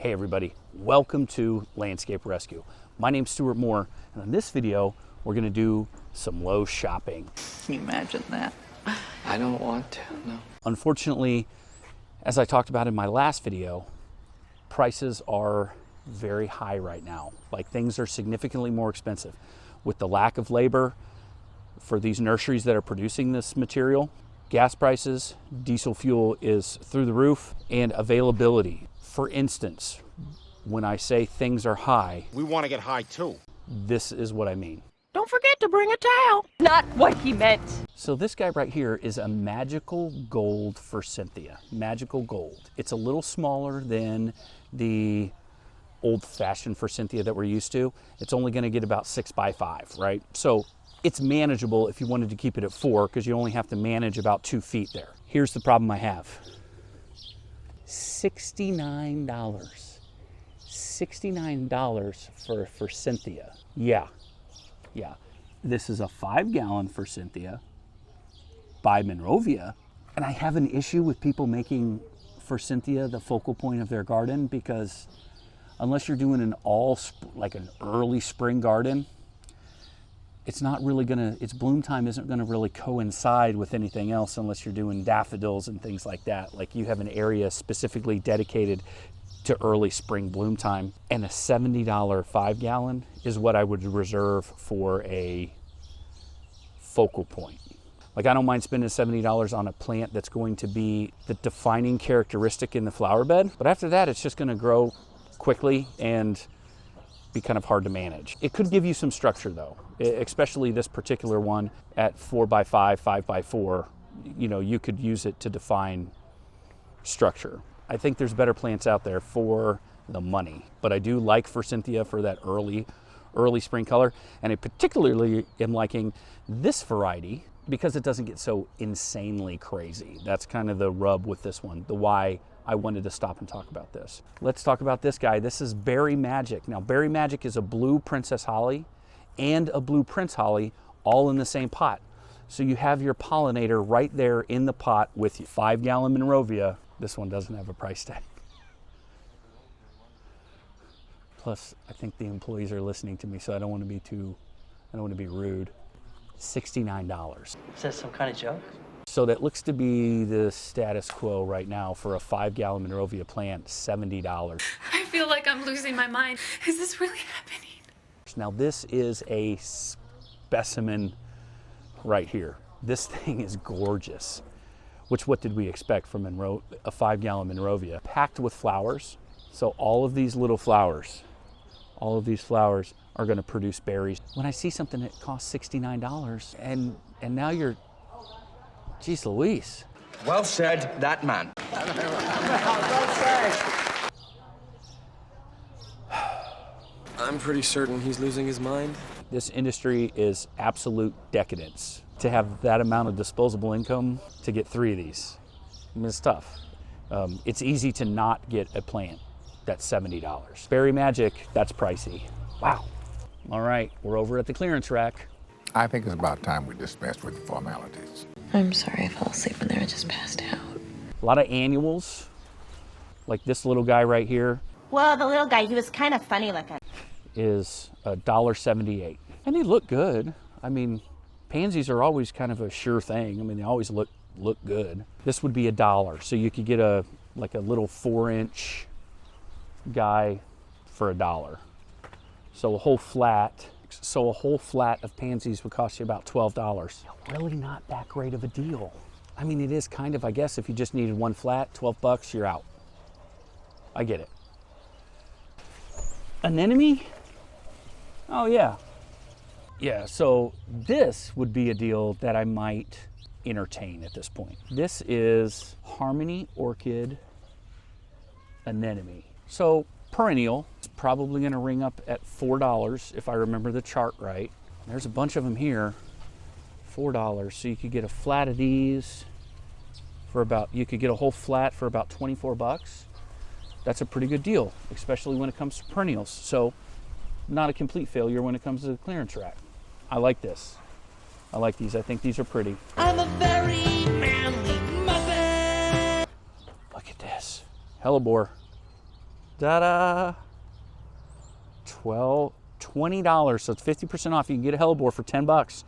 Hey everybody, welcome to Landscape Rescue. My name's Stuart Moore, and in this video, we're gonna do some low shopping. Can you imagine that? I don't want to, no. Unfortunately, as I talked about in my last video, prices are very high right now. Like, things are significantly more expensive. With the lack of labor for these nurseries that are producing this material, gas prices, diesel fuel is through the roof, and availability. For instance, when I say things are high, we want to get high too. this is what I mean. Don't forget to bring a towel. Not what he meant. So this guy right here is a magical gold Forcynthia. Magical gold. It's a little smaller than the old-fashioned Forcynthia that we're used to. It's only going to get about 6 by 5, right? So it's manageable if you wanted to keep it at 4, because you only have to manage about 2 feet there. Here's the problem I have. $69. $69 for Forcynthia. Yeah. This is a 5-gallon Forcynthia by Monrovia, and I have an issue with people making Forcynthia the focal point of their garden, because unless you're doing an early spring garden, it's not really gonna, its bloom time isn't gonna really coincide with anything else unless you're doing daffodils and things like that. Like, you have an area specifically dedicated to early spring bloom time, and a $70 5-gallon is what I would reserve for a focal point. Like, I don't mind spending $70 on a plant that's going to be the defining characteristic in the flower bed, but after that, it's just gonna grow quickly and be kind of hard to manage. It could give you some structure though, especially this particular one at 4 by 5, 5 by 4. You know, you could use it to define structure. I think there's better plants out there for the money, but I do like Forcynthia for that early spring color, and I particularly am liking this variety because it doesn't get so insanely crazy. That's kind of the rub with this one, the why I wanted to stop and talk about this. Let's talk about this guy. This is Berry Magic. Now, Berry Magic is a blue Princess Holly and a blue Prince Holly all in the same pot. So you have your pollinator right there in the pot with you. 5-gallon Monrovia. This one doesn't have a price tag. Plus, I think the employees are listening to me, so I don't want to be rude. $69. Is that some kind of joke? So that looks to be the status quo right now for a 5-gallon Monrovia plant, $70. I feel like I'm losing my mind. Is this really happening? Now, this is a specimen right here. This thing is gorgeous. Which, what did we expect from a 5-gallon Monrovia? Packed with flowers. So all of these little flowers, all of these flowers are gonna produce berries. When I see something that costs $69 and now you're, geez Louise. Well said, that man. I'm pretty certain he's losing his mind. This industry is absolute decadence. To have that amount of disposable income to get 3 of these, I mean, it's tough. It's easy to not get a plant that's $70. Berry Magic, that's pricey. Wow. All right, we're over at the clearance rack. I think it's about time we dispensed with the formalities. I'm sorry I fell asleep in there. I just passed out. A lot of annuals, like this little guy right here. Well, the little guy, he was kind of funny looking. Is $1.78. And they look good. I mean, pansies are always kind of a sure thing. I mean, they always look good. This would be $1. So you could get a little 4-inch guy for $1. So a whole flat of pansies would cost you about $12. Really not that great of a deal. I mean, it is kind of, I guess, if you just needed one flat, $12, you're out. I get it. Anemone? Oh yeah. Yeah, so this would be a deal that I might entertain at this point. This is Harmony Orchid Anemone. So perennial, it's probably gonna ring up at $4 if I remember the chart right. There's a bunch of them here, $4. So you could get a flat of these for you could get a whole flat for about 24 bucks. That's a pretty good deal, especially when it comes to perennials. So not a complete failure when it comes to the clearance rack. I like this. I like these. I think these are pretty. I'm a very manly muppet. Look at this. Hellebore. Ta-da! $20, so it's 50% off. You can get a hellebore for 10 bucks.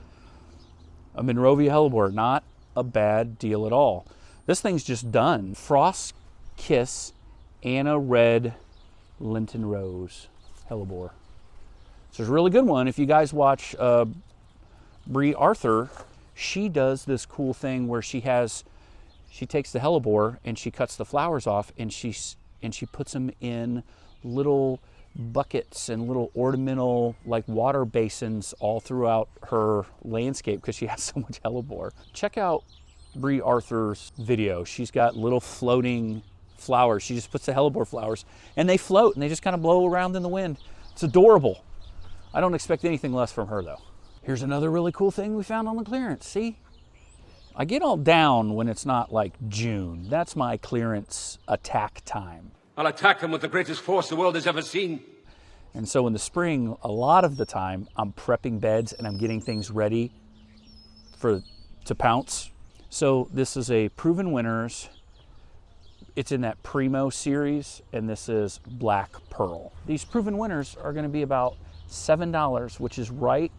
A Monrovia hellebore, not a bad deal at all. This thing's just done. Frost Kiss Anna Red Linton Rose hellebore. So it's a really good one. If you guys watch Brie Arthur, she does this cool thing where she takes the hellebore and she cuts the flowers off and she puts them in little buckets and little ornamental like water basins all throughout her landscape because she has so much hellebore. Check out Brie Arthur's video. She's got little floating flowers. She just puts the hellebore flowers and they float and they just kind of blow around in the wind. It's adorable. I don't expect anything less from her though. Here's another really cool thing we found on the clearance. See? I get all down when it's not like June. That's my clearance attack time. I'll attack them with the greatest force the world has ever seen. And so in the spring, a lot of the time, I'm prepping beds and I'm getting things ready to pounce. So this is a Proven Winners. It's in that Primo series, and this is Black Pearl. These Proven Winners are going to be about $7, which is right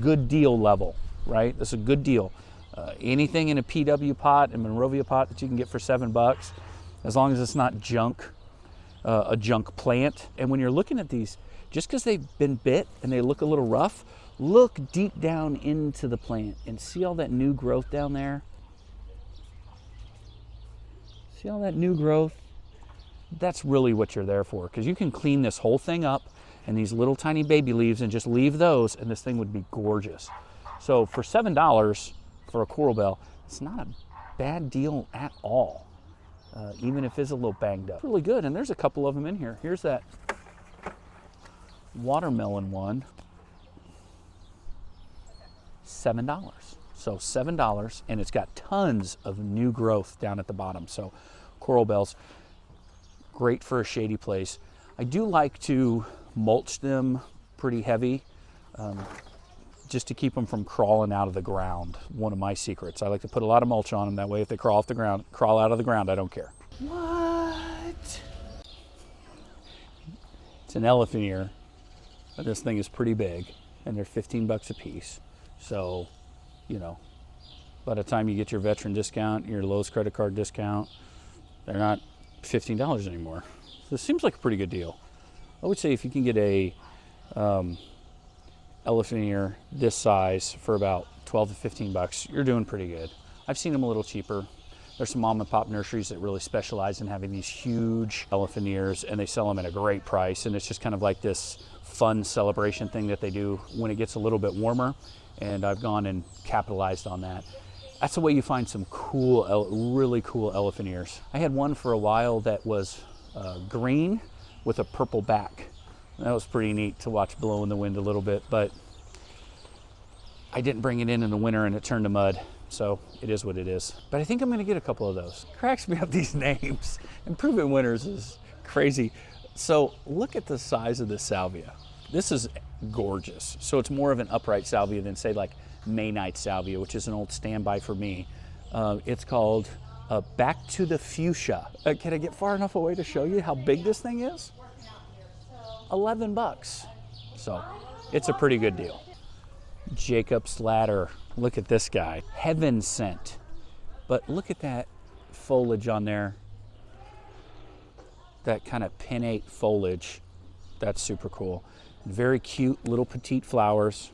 good deal level, right? This is a good deal. Anything in a PW pot and Monrovia pot that you can get for $7, as long as it's not junk, a junk plant. And when you're looking at these, just because they've been bit and they look a little rough, look deep down into the plant and see all that new growth down there. See all that new growth? That's really what you're there for, because you can clean this whole thing up and these little tiny baby leaves and just leave those and this thing would be gorgeous. So for $7 for a coral bell, it's not a bad deal at all. Even if it's a little banged up. Really good, and there's a couple of them in here. Here's that watermelon one. $7. So $7, and it's got tons of new growth down at the bottom. So coral bells, great for a shady place. I do like to mulch them pretty heavy, just to keep them from crawling out of the ground. One of my secrets. I like to put a lot of mulch on them. That way if they crawl out of the ground, I don't care. What? It's an elephant ear. This thing is pretty big, and they're 15 bucks a piece. So, you know, by the time you get your veteran discount, your Lowe's credit card discount, they're not $15 anymore. So it seems like a pretty good deal. I would say if you can get a elephant ear this size for about 12 to 15 bucks, you're doing pretty good. I've seen them a little cheaper. There's some mom and pop nurseries that really specialize in having these huge elephant ears, and they sell them at a great price, and it's just kind of like this fun celebration thing that they do when it gets a little bit warmer, and I've gone and capitalized on that. That's the way you find some cool, really cool elephant ears. I had one for a while that was green with a purple back. That was pretty neat to watch blow in the wind a little bit, but I didn't bring it in the winter and it turned to mud. So it is what it is. But I think I'm gonna get a couple of those. Cracks me up, these names. And Proven Winners is crazy. So look at the size of this salvia. This is gorgeous. So it's more of an upright salvia than say like May Night salvia, which is an old standby for me. It's called Back to the Fuchsia. Can I get far enough away to show you how big this thing is? 11 bucks. So it's a pretty good deal. Jacob's Ladder. Look at this guy. Heaven sent. But look at that foliage on there. That kind of pinnate foliage. That's super cool. Very cute little petite flowers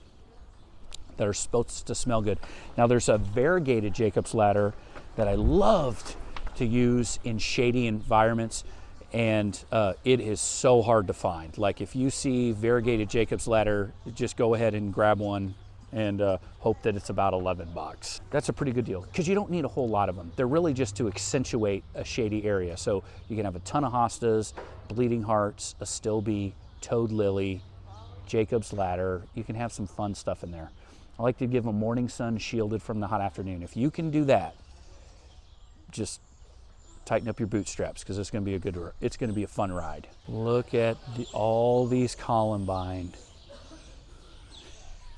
that are supposed to smell good. Now there's a variegated Jacob's Ladder that I loved to use in shady environments, and it is so hard to find. Like if you see variegated Jacob's Ladder, just go ahead and grab one and hope that it's about 11 bucks. That's a pretty good deal because you don't need a whole lot of them. They're really just to accentuate a shady area. So you can have a ton of hostas, bleeding hearts, a stilby, toad lily, Jacob's Ladder. You can have some fun stuff in there. I like to give them morning sun shielded from the hot afternoon. If you can do that, just tighten up your bootstraps because it's going to be a fun ride. Look at all these columbine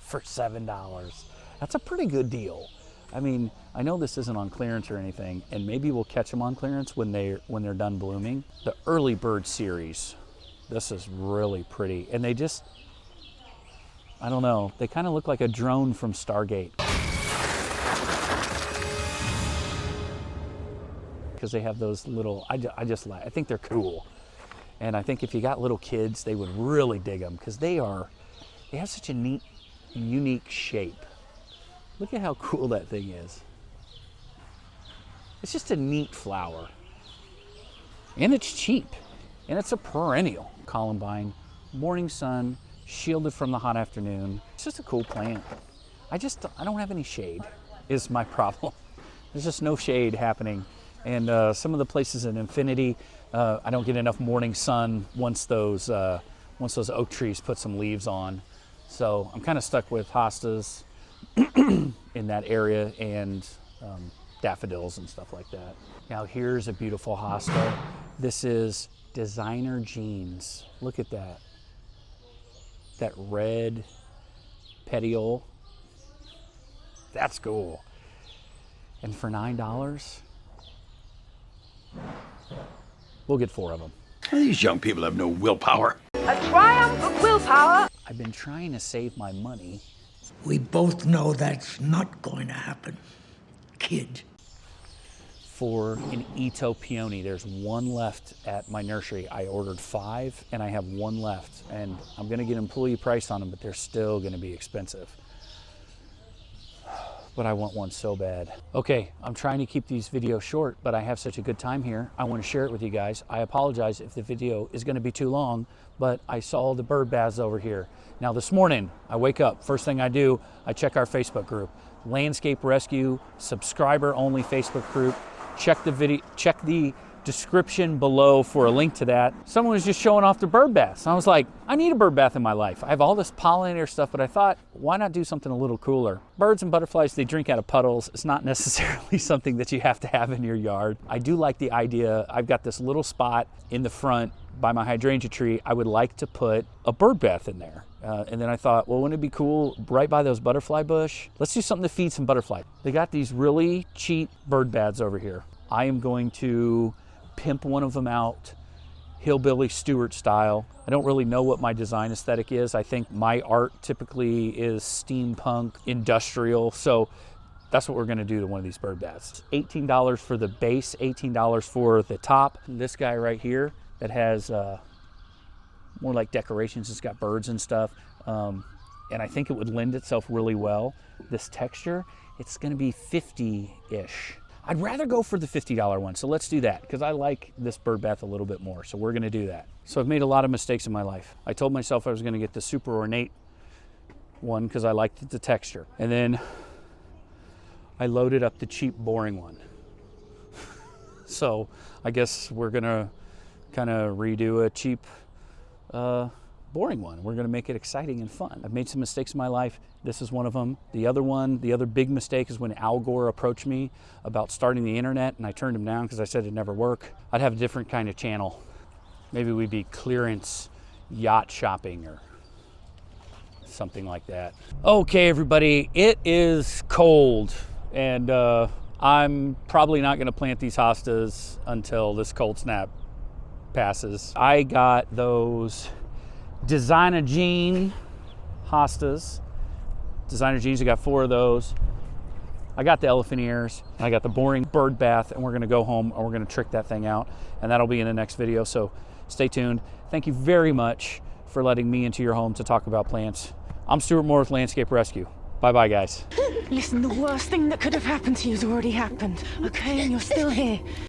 for $7. That's a pretty good deal. I mean, I know this isn't on clearance or anything, and maybe we'll catch them on clearance when they're done blooming. The early bird series, this is really pretty. And they just, I don't know, they kind of look like a drone from Stargate. Because they have those little, I think they're cool. And I think if you got little kids, they would really dig them because they have such a neat, unique shape. Look at how cool that thing is. It's just a neat flower. And it's cheap. And it's a perennial. Columbine, morning sun, shielded from the hot afternoon. It's just a cool plant. I don't have any shade is my problem. There's just no shade happening. And some of the places in Infinity, I don't get enough morning sun once those oak trees put some leaves on. So I'm kind of stuck with hostas in that area and daffodils and stuff like that. Now here's a beautiful hosta. This is Designer Jeans. Look at that. That red petiole. That's cool. And for $9, we'll get 4 of them. These young people have no willpower. A triumph of willpower. I've been trying to save my money. We both know that's not going to happen, kid. For an Ito peony, there's 1 left at my nursery. I ordered 5 and I have 1 left. And I'm gonna get employee price on them, but they're still gonna be expensive. But I want one so bad. Okay, I'm trying to keep these videos short, but I have such a good time here. I want to share it with you guys. I apologize if the video is going to be too long, but I saw the bird baths over here. Now this morning, I wake up, first thing I do, I check our Facebook group, Landscape Rescue, subscriber only Facebook group. Check the description below for a link to that. Someone was just showing off their bird baths. I was like, I need a bird bath in my life. I have all this pollinator stuff, but I thought, why not do something a little cooler? Birds and butterflies, they drink out of puddles. It's not necessarily something that you have to have in your yard. I do like the idea. I've got this little spot in the front by my hydrangea tree. I would like to put a bird bath in there. And then I thought, well, wouldn't it be cool right by those butterfly bush? Let's do something to feed some butterfly. They got these really cheap bird baths over here. I am going to pimp one of them out, hillbilly Stewart style. I don't really know what my design aesthetic is. I think my art typically is steampunk, industrial. So that's what we're gonna do to one of these bird baths. $18 for the base, $18 for the top. This guy right here that has more like decorations, it's got birds and stuff. And I think it would lend itself really well. This texture, it's gonna be 50-ish. I'd rather go for the $50 one, so let's do that, because I like this bird bath a little bit more, so we're gonna do that. So I've made a lot of mistakes in my life. I told myself I was gonna get the super ornate one because I liked the texture. And then I loaded up the cheap, boring one. So I guess we're gonna kind of redo a cheap, boring one. We're gonna make it exciting and fun. I've made some mistakes in my life. This is one of them. The other big mistake is when Al Gore approached me about starting the internet and I turned him down because I said it'd never work. I'd have a different kind of channel. Maybe we'd be clearance yacht shopping or something like that. Okay, everybody, it is cold and I'm probably not gonna plant these hostas until this cold snap passes. I got those Designer Jean hostas. Designer Jeans, I got 4 of those. I got the elephant ears, and I got the boring bird bath, and we're gonna go home and we're gonna trick that thing out, and that'll be in the next video, so stay tuned. Thank you very much for letting me into your home to talk about plants. I'm Stuart Moore with Landscape Rescue. Bye-bye, guys. Listen, the worst thing that could have happened to you has already happened, okay? And you're still here.